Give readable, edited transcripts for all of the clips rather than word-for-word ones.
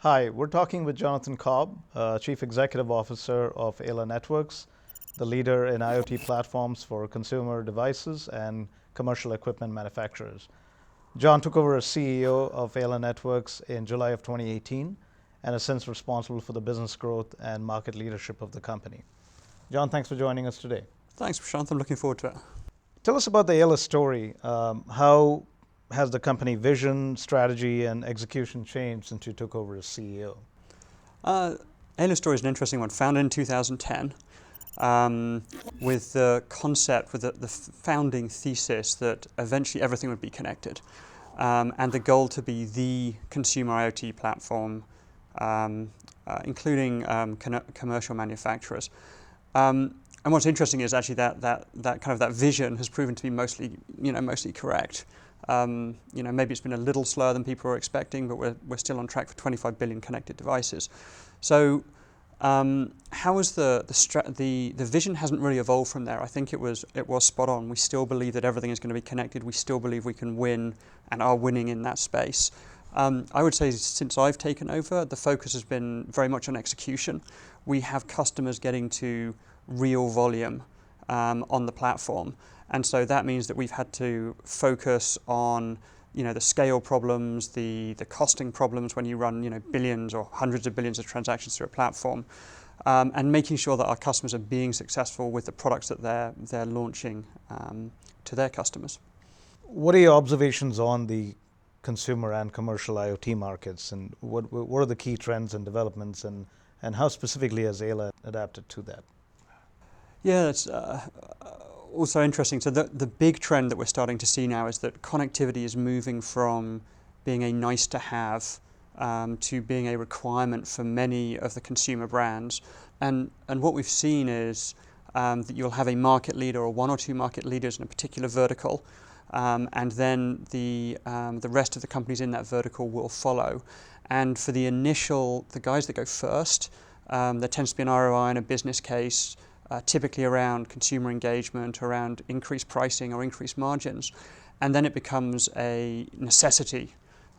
Hi, we're talking with Jonathan Cobb, Chief Executive Officer of Ayla Networks, the leader in IoT platforms for consumer devices and commercial equipment manufacturers. John took over as CEO of Ayla Networks in July of 2018 and is since responsible for the business growth and market leadership of the company. John, thanks for joining us today. Thanks, Prashanth. I'm looking forward to it. Tell us about the Ayla story. How has the company vision, strategy, and execution changed since you took over as CEO? Ayla's story is an interesting one. Founded in 2010 with the concept, with the founding thesis that eventually everything would be connected, and the goal to be the consumer IoT platform, including commercial manufacturers. And what's interesting is actually that vision has proven to be mostly correct. Maybe it's been a little slower than people were expecting, but we're still on track for 25 billion connected devices. So, how is the vision hasn't really evolved from there. I think it was spot on. We still believe that everything is going to be connected. We still believe we can win and are winning in that space. I would say since I've taken over, the focus has been very much on execution. We have customers getting to real volume on the platform. And so that means that we've had to focus on, the scale problems, the costing problems when you run, billions or hundreds of billions of transactions through a platform, and making sure that our customers are being successful with the products that they're launching to their customers. What are your observations on the consumer and commercial IoT markets, and what are the key trends and developments, and how specifically has Ayla adapted to that? Yeah, that's also interesting. So the big trend that we're starting to see now is that connectivity is moving from being a nice to have to being a requirement for many of the consumer brands. And what we've seen is that you'll have a market leader or one or two market leaders in a particular vertical, and then the rest of the companies in that vertical will follow. And for the guys that go first, there tends to be an ROI and a business case, typically around consumer engagement, around increased pricing or increased margins, and then it becomes a necessity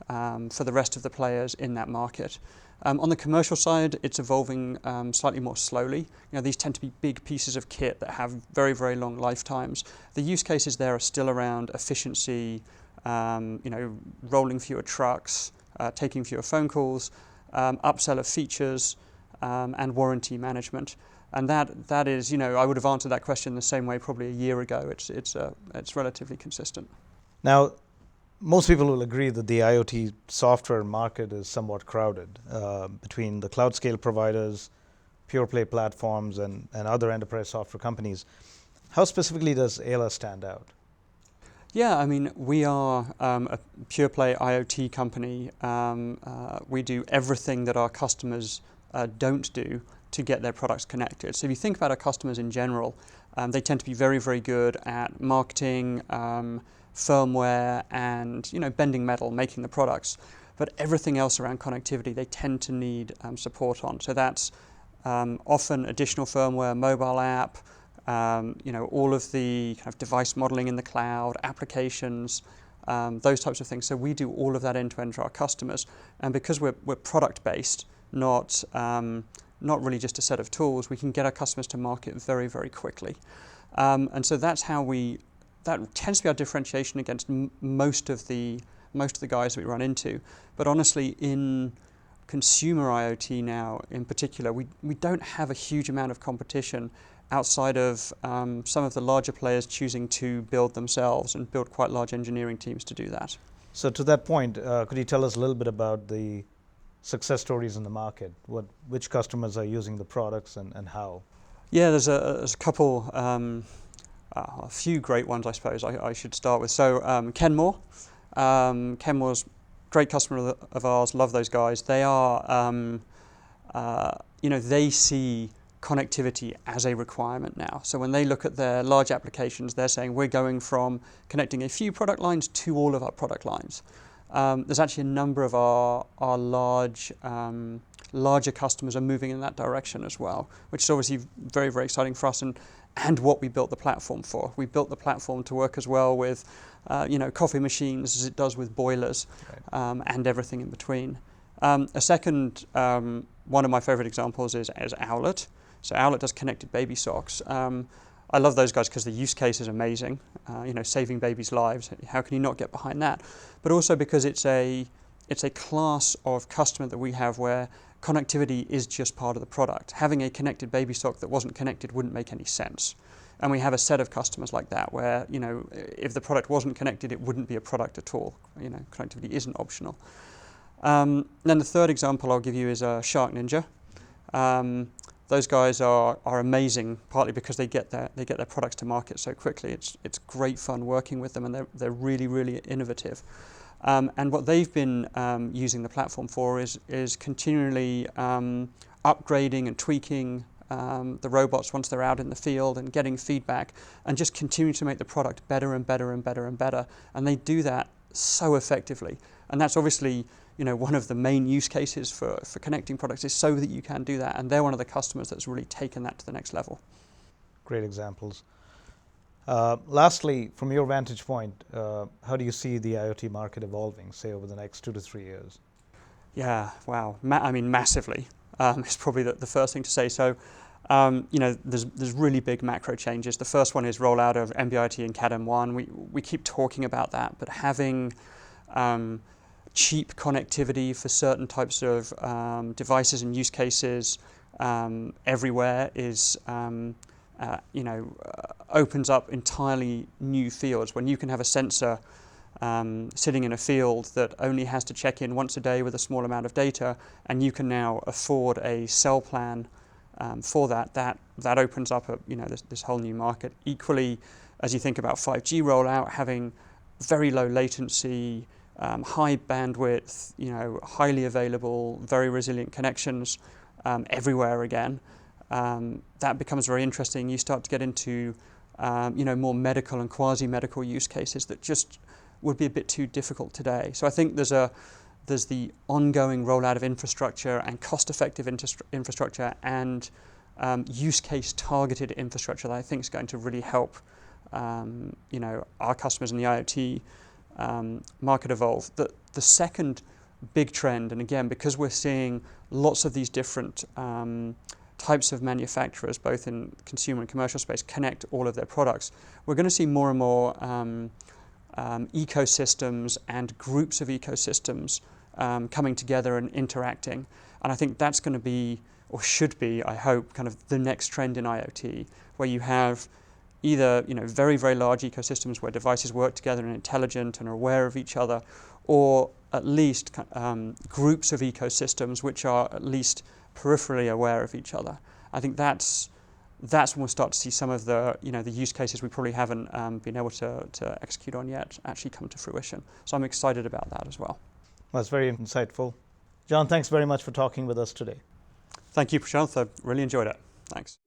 for the rest of the players in that market. On the commercial side, it's evolving slightly more slowly. These tend to be big pieces of kit that have very, very long lifetimes. The use cases there are still around efficiency, rolling fewer trucks, taking fewer phone calls, upsell of features, and warranty management. And that is, I would have answered that question the same way probably a year ago. It's relatively consistent. Now, most people will agree that the IoT software market is somewhat crowded between the cloud scale providers, pure play platforms, and other enterprise software companies. How specifically does Ayla stand out? Yeah, I mean, we are a pure play IoT company. We do everything that our customers don't do to get their products connected. So if you think about our customers in general, they tend to be very, very good at marketing, firmware, and bending metal, making the products. But everything else around connectivity, they tend to need support on. So that's often additional firmware, mobile app, all of the kind of device modeling in the cloud, applications, those types of things. So we do all of that end-to-end for our customers. And because we're product-based, not really just a set of tools, we can get our customers to market very, very quickly. And so that tends to be our differentiation against most of the guys that we run into. But honestly, in consumer IoT now in particular, we don't have a huge amount of competition outside of some of the larger players choosing to build themselves and build quite large engineering teams to do that. So to that point, could you tell us a little bit about the success stories in the market? Which customers are using the products and how? Yeah, there's a couple, a few great ones, I suppose I should start with. So Kenmore. Kenmore's great customer of ours, love those guys. They are, they see connectivity as a requirement now. So when they look at their large applications, they're saying we're going from connecting a few product lines to all of our product lines. There's actually a number of our larger customers are moving in that direction as well, which is obviously very, very exciting for us and what we built the platform for. We built the platform to work as well with, coffee machines as it does with boilers, right, and everything in between. A second, one of my favorite examples is Owlet. So Owlet does connected baby socks. I love those guys because the use case is amazing. Saving babies' lives. How can you not get behind that? But also because it's a class of customer that we have where connectivity is just part of the product. Having a connected baby sock that wasn't connected wouldn't make any sense. And we have a set of customers like that where, if the product wasn't connected, it wouldn't be a product at all. Connectivity isn't optional. Then the third example I'll give you is Shark Ninja. Those guys are amazing, partly because they get their products to market so quickly. It's great fun working with them, and they're really, really innovative. And what they've been using the platform for is continually upgrading and tweaking the robots once they're out in the field and getting feedback, and just continue to make the product better and better and better and better. And they do that so effectively. And that's obviously one of the main use cases for connecting products, is so that you can do that. And they're one of the customers that's really taken that to the next level. Great examples. Lastly, from your vantage point, how do you see the IoT market evolving, say, over the next 2 to 3 years? Yeah, wow. Massively. It's probably the first thing to say. So, there's really big macro changes. The first one is rollout of NB-IoT and Cat-M1. We keep talking about that, but having cheap connectivity for certain types of devices and use cases everywhere is opens up entirely new fields. When you can have a sensor sitting in a field that only has to check in once a day with a small amount of data, and you can now afford a cell plan for that opens up this whole new market. Equally, as you think about 5G rollout, having very low latency, high bandwidth, highly available, very resilient connections everywhere again. That becomes very interesting. You start to get into more medical and quasi-medical use cases that just would be a bit too difficult today. So I think there's the ongoing rollout of infrastructure and cost-effective infrastructure and use case targeted infrastructure that I think is going to really help our customers in the IoT market evolve. The second big trend, and again, because we're seeing lots of these different types of manufacturers, both in consumer and commercial space, connect all of their products, we're going to see more and more ecosystems and groups of ecosystems coming together and interacting. And I think that's going to be, or should be, I hope, kind of the next trend in IoT, where you have either very, very large ecosystems where devices work together and are intelligent and are aware of each other, or at least groups of ecosystems which are at least peripherally aware of each other. I think that's when we'll start to see some of the the use cases we probably haven't been able to execute on yet actually come to fruition. So I'm excited about that as well. That's very insightful. John, thanks very much for talking with us today. Thank you, Prashanth. I really enjoyed it. Thanks.